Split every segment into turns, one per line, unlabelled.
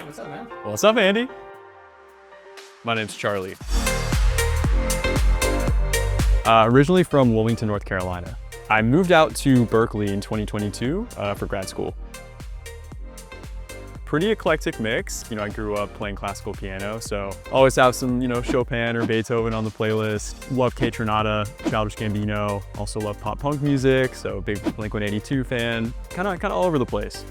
right, what's up, man?
What's up, Andy? My name's Charlie. Originally from Wilmington, North Carolina. I moved out to Berkeley in 2022 for grad school. Pretty eclectic mix. You know, I grew up playing classical piano, so always have some, Chopin or Beethoven on the playlist. Love Kaytranada, Childish Gambino. Also love pop punk music, so big Blink-182 fan. Kind of all over the place.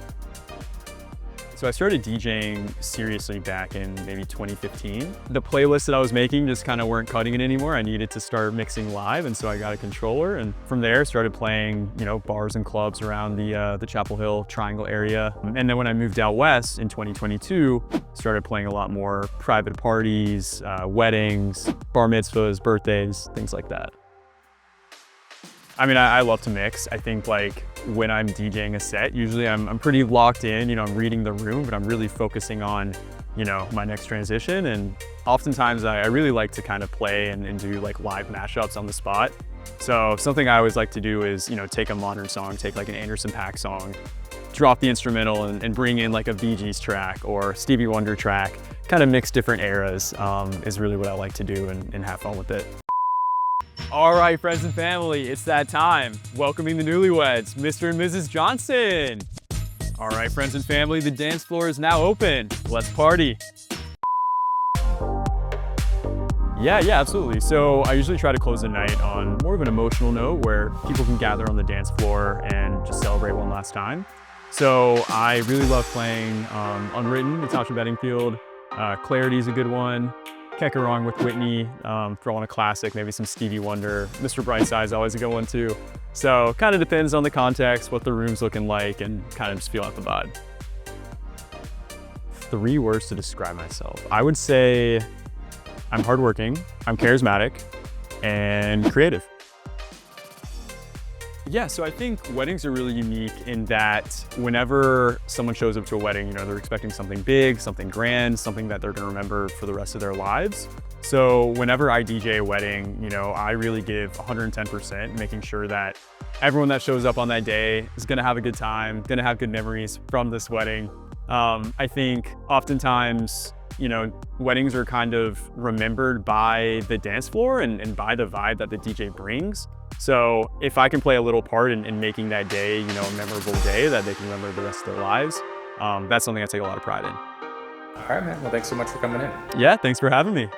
So I started DJing seriously back in maybe 2015. The playlists that I was making just kind of weren't cutting it anymore. I needed to start mixing live, and so I got a controller, and from there started playing, bars and clubs around the Chapel Hill Triangle area. And then when I moved out west in 2022, started playing a lot more private parties, weddings, bar mitzvahs, birthdays, things like that. I mean, I love to mix. I think like when I'm DJing a set, usually I'm pretty locked in, I'm reading the room, but I'm really focusing on, my next transition. And oftentimes I really like to kind of play and do like live mashups on the spot. So something I always like to do is, take a modern song, take like an Anderson .Paak song, drop the instrumental and bring in like a Bee Gees track or Stevie Wonder track, kind of mix different eras is really what I like to do and have fun with it. All right, friends and family, it's that time. Welcoming the newlyweds, Mr. and Mrs. Johnson. All right, friends and family, the dance floor is now open. Let's party. Yeah, absolutely. So I usually try to close the night on more of an emotional note where people can gather on the dance floor and just celebrate one last time. So I really love playing Unwritten, Natasha Bedingfield. Clarity is a good one. Kekarong with Whitney, throw on a classic, maybe some Stevie Wonder. Mr. Brightside is always a good one too. So kind of depends on the context, what the room's looking like, and kind of just feel out the vibe. 3 words to describe myself. I would say I'm hardworking, I'm charismatic, and creative. Yeah, so I think weddings are really unique in that whenever someone shows up to a wedding, they're expecting something big, something grand, something that they're gonna remember for the rest of their lives. So whenever I DJ a wedding, I really give 110%, making sure that everyone that shows up on that day is gonna have a good time, gonna have good memories from this wedding. I think oftentimes, weddings are kind of remembered by the dance floor and by the vibe that the DJ brings. So if I can play a little part in making that day, a memorable day that they can remember the rest of their lives, that's something I take a lot of pride in.
All right, man. Well, thanks so much for coming in.
Yeah, thanks for having me.